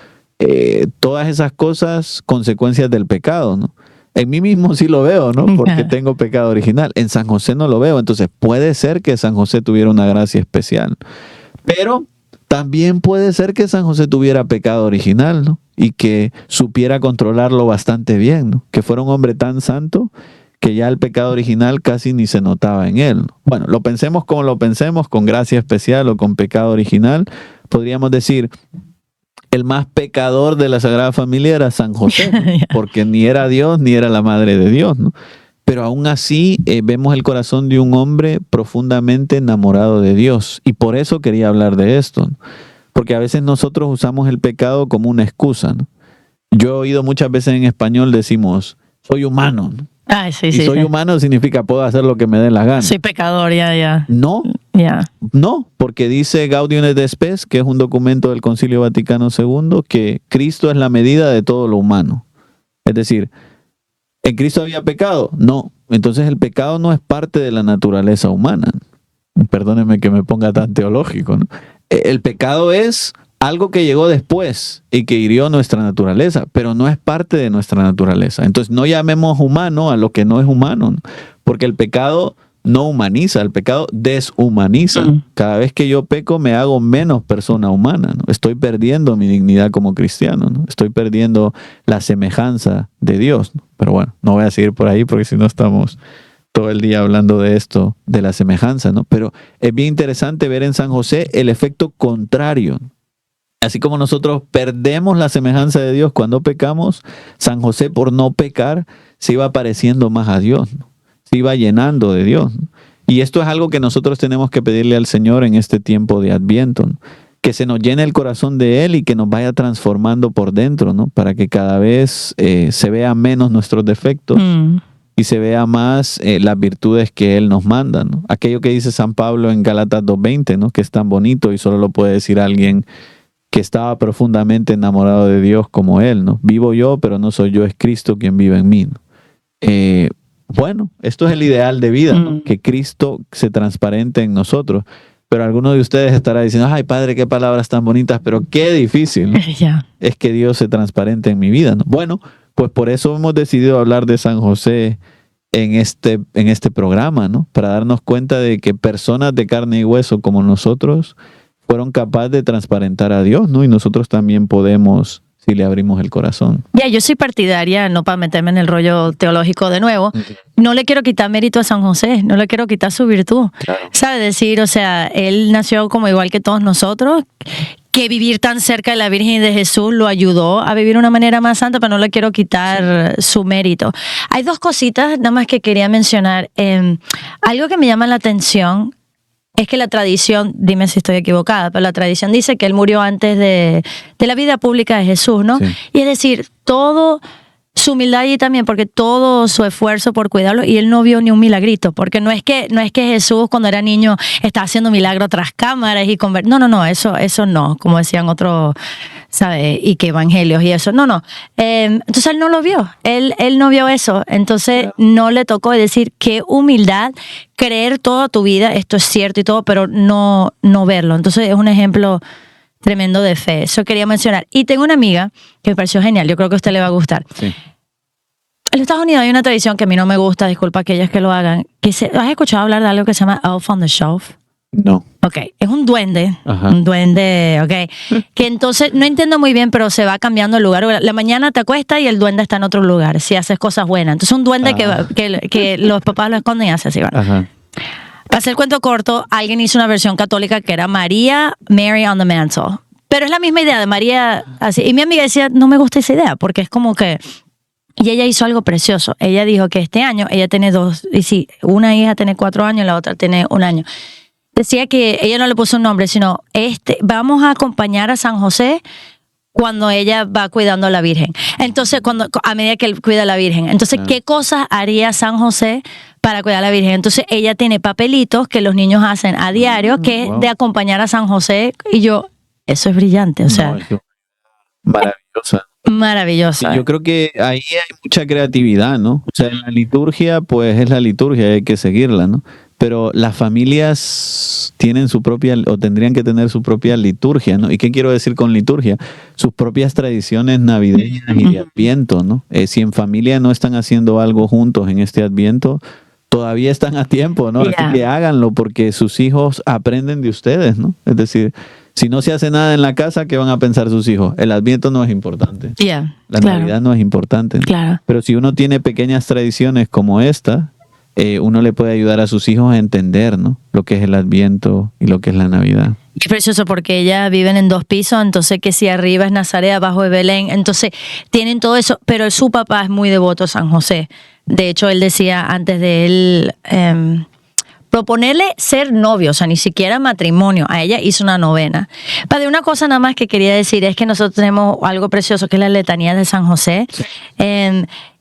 Todas esas cosas, consecuencias del pecado, ¿no? En mí mismo sí lo veo, ¿no? Porque tengo pecado original. En San José no lo veo. Entonces puede ser que San José tuviera una gracia especial. Pero también puede ser que San José tuviera pecado original, ¿no? Y que supiera controlarlo bastante bien, ¿no? Que fuera un hombre tan santo que ya el pecado original casi ni se notaba en él, ¿no? Bueno, lo pensemos como lo pensemos, con gracia especial o con pecado original, podríamos decir, el más pecador de la Sagrada Familia era San José, ¿no? Porque ni era Dios ni era la madre de Dios, ¿no? Pero aún así vemos el corazón de un hombre profundamente enamorado de Dios. Y por eso quería hablar de esto, ¿no? Porque a veces nosotros usamos el pecado como una excusa, ¿no? Yo he oído muchas veces en español decimos, soy humano, ¿no? Sí, y soy humano significa puedo hacer lo que me dé la gana. Soy pecador, ya. No, no, porque dice Gaudium et Spes, que es un documento del Concilio Vaticano II, que Cristo es la medida de todo lo humano. Es decir, ¿en Cristo había pecado? No. Entonces el pecado no es parte de la naturaleza humana. Perdónenme que me ponga tan teológico, ¿no? El pecado es algo que llegó después y que hirió nuestra naturaleza, pero no es parte de nuestra naturaleza. Entonces no llamemos humano a lo que no es humano, ¿no? Porque el pecado no humaniza, el pecado deshumaniza. Cada vez que yo peco me hago menos persona humana, ¿no? Estoy perdiendo mi dignidad como cristiano, ¿no? Estoy perdiendo la semejanza de Dios, ¿no? Pero bueno, no voy a seguir por ahí porque si no estamos todo el día hablando de esto, de la semejanza, ¿no? Pero es bien interesante ver en San José el efecto contrario, ¿no? Así como nosotros perdemos la semejanza de Dios cuando pecamos, San José por no pecar se iba pareciendo más a Dios, ¿no? Se iba llenando de Dios, ¿no? Y esto es algo que nosotros tenemos que pedirle al Señor en este tiempo de Adviento, ¿no? Que se nos llene el corazón de Él y que nos vaya transformando por dentro, ¿no? Para que cada vez se vea menos nuestros defectos y se vea más las virtudes que Él nos manda, ¿no? Aquello que dice San Pablo en Gálatas 2:20, ¿no? Que es tan bonito y solo lo puede decir alguien que estaba profundamente enamorado de Dios como Él, ¿no? Vivo yo, pero no soy yo, es Cristo quien vive en mí, ¿no? Bueno, esto es el ideal de vida, ¿no? Que Cristo se transparente en nosotros. Pero alguno de ustedes estará diciendo, ay, Padre, qué palabras tan bonitas, pero qué difícil, ¿no? Es que Dios se transparente en mi vida, ¿no? Bueno, pues por eso hemos decidido hablar de San José en este programa, ¿no? Para darnos cuenta de que personas de carne y hueso como nosotros fueron capaces de transparentar a Dios, ¿no? Y nosotros también podemos, si le abrimos el corazón. Yo soy partidaria, no para meterme en el rollo teológico de nuevo, no le quiero quitar mérito a San José, no le quiero quitar su virtud. Claro. ¿Sabe decir? O sea, él nació como igual que todos nosotros, que vivir tan cerca de la Virgen y de Jesús lo ayudó a vivir de una manera más santa, pero no le quiero quitar su mérito. Hay dos cositas nada más que quería mencionar. Algo que me llama la atención es que la tradición, dime si estoy equivocada, pero la tradición dice que él murió antes de la vida pública de Jesús, ¿no? Sí. Y es decir, todo su humildad allí también, porque todo su esfuerzo por cuidarlo, y él no vio ni un milagrito, porque no es que Jesús cuando era niño estaba haciendo milagros tras cámaras y no, eso no, como decían otros, ¿sabes? Y que evangelios y eso, no. Entonces él no lo vio, él no vio eso, entonces no le tocó decir qué humildad, creer toda tu vida, esto es cierto y todo, pero no verlo. Entonces es un ejemplo tremendo de fe. Eso quería mencionar. Y tengo una amiga que me pareció genial, yo creo que a usted le va a gustar. Sí. En los Estados Unidos hay una tradición que a mí no me gusta, disculpa a aquellas que lo hagan, ¿has escuchado hablar de algo que se llama Elf on the Shelf? No. Ok, es un duende, ok, que entonces no entiendo muy bien, pero se va cambiando el lugar. La mañana te acuestas y el duende está en otro lugar, si haces cosas buenas. Entonces un duende que los papás lo esconden y hace así, ¿verdad? Ajá. Para hacer el cuento corto, alguien hizo una versión católica que era Mary on the Mantle. Pero es la misma idea de María así. Y mi amiga decía, no me gusta esa idea, porque es como que... Y ella hizo algo precioso. Ella dijo que este año ella tiene dos, y sí, una hija tiene 4 años y la otra tiene 1 año. Decía que ella no le puso un nombre, sino vamos a acompañar a San José cuando ella va cuidando a la Virgen. Entonces, a medida que él cuida a la Virgen. Entonces, ¿qué cosas haría San José para cuidar a la Virgen? Entonces, ella tiene papelitos que los niños hacen a diario, que es de acompañar a San José. Y eso es brillante, o sea. Maravillosa. Maravillosa. Sí, yo creo que ahí hay mucha creatividad, ¿no? O sea, en la liturgia, pues es la liturgia, hay que seguirla, ¿no? Pero las familias tienen su propia, o tendrían que tener su propia liturgia, ¿no? ¿Y qué quiero decir con liturgia? Sus propias tradiciones navideñas y de Adviento, ¿no? Si en familia no están haciendo algo juntos en este Adviento, todavía están a tiempo, ¿no? Así que háganlo porque sus hijos aprenden de ustedes, ¿no? Es decir, si no se hace nada en la casa, ¿qué van a pensar sus hijos? El Adviento no es importante. La Navidad no es importante. Claro. Pero si uno tiene pequeñas tradiciones como esta, uno le puede ayudar a sus hijos a entender, ¿no? Lo que es el Adviento y lo que es la Navidad. Y es precioso porque ellas viven en 2 pisos, entonces que si arriba es Nazaret, abajo es Belén, entonces tienen todo eso, pero su papá es muy devoto a San José. De hecho, él decía antes de él proponerle ser novio, o sea, ni siquiera matrimonio, a ella hizo una novena. Padre, una cosa nada más que quería decir es que nosotros tenemos algo precioso que es la letanía de San José. Sí.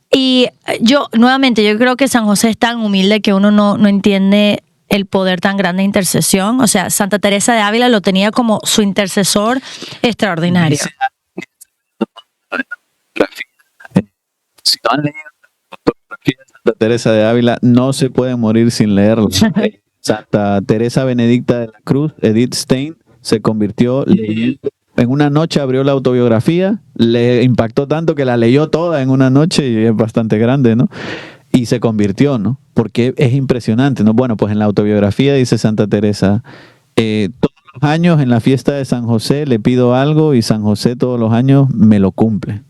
Y yo creo que San José es tan humilde que uno no entiende el poder tan grande de intercesión. O sea, Santa Teresa de Ávila lo tenía como su intercesor extraordinario. Si no han leído la fotografía de Santa Teresa de Ávila, no se puede morir sin leerlo. Santa Teresa Benedicta de la Cruz, Edith Stein, se convirtió leyendo. En una noche abrió la autobiografía, le impactó tanto que la leyó toda en una noche y es bastante grande, ¿no? Y se convirtió, ¿no? Porque es impresionante, ¿no? Bueno, pues en la autobiografía dice Santa Teresa, todos los años en la fiesta de San José le pido algo y San José todos los años me lo cumple.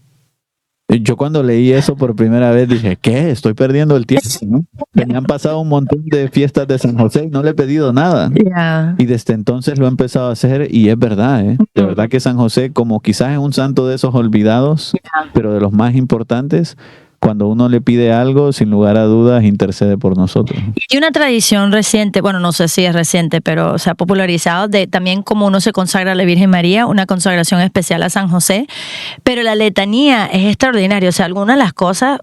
Yo cuando leí eso por primera vez dije, ¿qué? Estoy perdiendo el tiempo, ¿no? Me han pasado un montón de fiestas de San José y no le he pedido nada. Y desde entonces lo he empezado a hacer y es verdad, ¿eh? De verdad que San José, como quizás es un santo de esos olvidados, pero de los más importantes, cuando uno le pide algo, sin lugar a dudas, intercede por nosotros. Y una tradición reciente, bueno, no sé si es reciente, pero se ha popularizado de también como uno se consagra a la Virgen María, una consagración especial a San José, pero la letanía es extraordinaria, o sea, algunas de las cosas...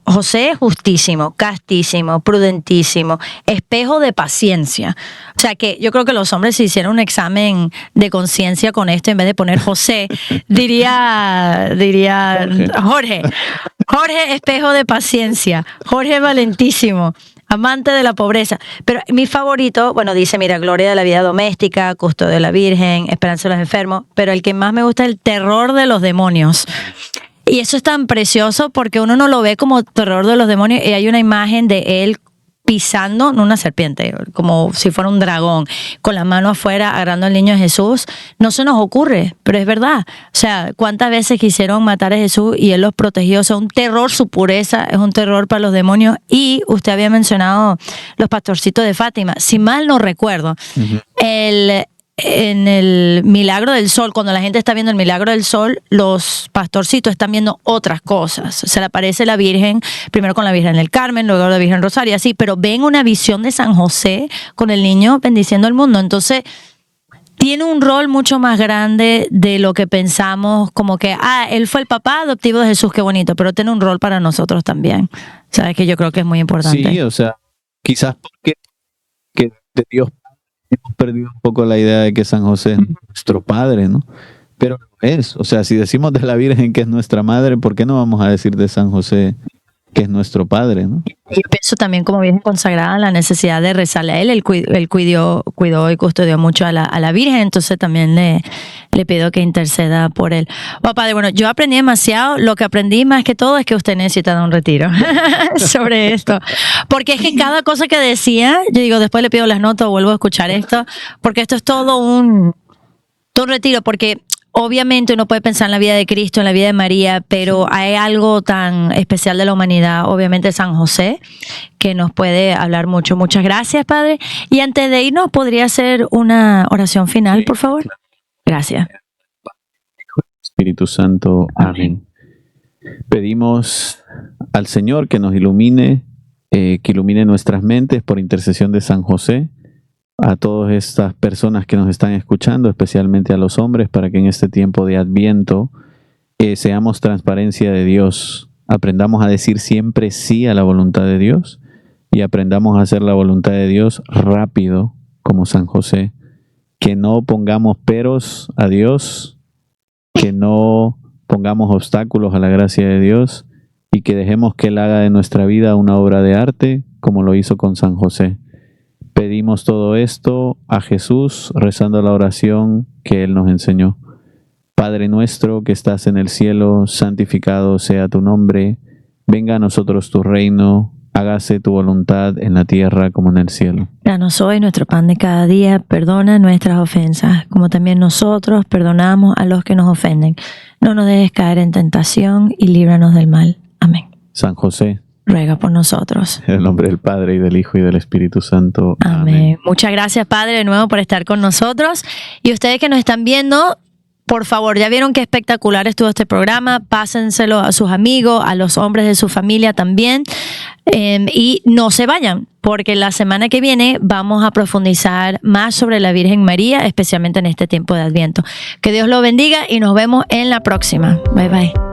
José es justísimo, castísimo, prudentísimo, espejo de paciencia. O sea que yo creo que los hombres si hicieran un examen de conciencia con esto, en vez de poner José, diría Jorge, espejo de paciencia, Jorge valentísimo, amante de la pobreza. Pero mi favorito, bueno, dice, mira, gloria de la vida doméstica, custodio de la Virgen, esperanza de los enfermos, pero el que más me gusta es el terror de los demonios. Y eso es tan precioso porque uno no lo ve como terror de los demonios y hay una imagen de él pisando, no una serpiente, como si fuera un dragón, con la mano afuera agarrando al niño Jesús. No se nos ocurre, pero es verdad. O sea, cuántas veces quisieron matar a Jesús y él los protegió. O sea, un terror, su pureza es un terror para los demonios. Y usted había mencionado los pastorcitos de Fátima. Si mal no recuerdo, en el Milagro del Sol, cuando la gente está viendo el Milagro del Sol, los pastorcitos están viendo otras cosas. Se le aparece la Virgen, primero con la Virgen del Carmen, luego la Virgen Rosario, así, pero ven una visión de San José con el niño bendiciendo el mundo. Entonces, tiene un rol mucho más grande de lo que pensamos, como que, él fue el papá adoptivo de Jesús, qué bonito, pero tiene un rol para nosotros también. ¿Sabes? Que yo creo que es muy importante. Sí, o sea, quizás porque que de Dios hemos perdido un poco la idea de que San José es nuestro padre, ¿no? Pero no es. O sea, si decimos de la Virgen que es nuestra madre, ¿por qué no vamos a decir de San José que es nuestro padre, ¿no? Yo pienso también como Virgen consagrada la necesidad de rezarle a él. Él cuidó y custodió mucho a la Virgen, entonces también le pido que interceda por él. Padre, bueno, yo aprendí demasiado. Lo que aprendí más que todo es que usted necesita dar un retiro sobre esto. Porque es que cada cosa que decía, yo digo, después le pido las notas o vuelvo a escuchar esto, porque esto es todo un retiro, porque obviamente uno puede pensar en la vida de Cristo, en la vida de María, pero hay algo tan especial de la humanidad, obviamente San José, que nos puede hablar mucho. Muchas gracias, Padre. Y antes de irnos, ¿podría hacer una oración final, por favor? Gracias. Espíritu Santo, amén. Pedimos al Señor que nos ilumine, que ilumine nuestras mentes por intercesión de San José, a todas estas personas que nos están escuchando, especialmente a los hombres, para que en este tiempo de Adviento seamos transparencia de Dios, aprendamos a decir siempre sí a la voluntad de Dios y aprendamos a hacer la voluntad de Dios rápido como San José, que no pongamos peros a Dios, que no pongamos obstáculos a la gracia de Dios y que dejemos que Él haga de nuestra vida una obra de arte como lo hizo con San José. Pedimos todo esto a Jesús rezando la oración que Él nos enseñó. Padre nuestro que estás en el cielo, santificado sea tu nombre. Venga a nosotros tu reino. Hágase tu voluntad en la tierra como en el cielo. Danos hoy nuestro pan de cada día. Perdona nuestras ofensas, como también nosotros perdonamos a los que nos ofenden. No nos dejes caer en tentación y líbranos del mal. Amén. San José, ruega por nosotros. En el nombre del Padre, y del Hijo, y del Espíritu Santo. Amén. Amén. Muchas gracias, Padre, de nuevo por estar con nosotros. Y ustedes que nos están viendo, por favor, ya vieron qué espectacular estuvo este programa. Pásenselo a sus amigos, a los hombres de su familia también. Y no se vayan, porque la semana que viene vamos a profundizar más sobre la Virgen María, especialmente en este tiempo de Adviento. Que Dios lo bendiga y nos vemos en la próxima. Bye, bye.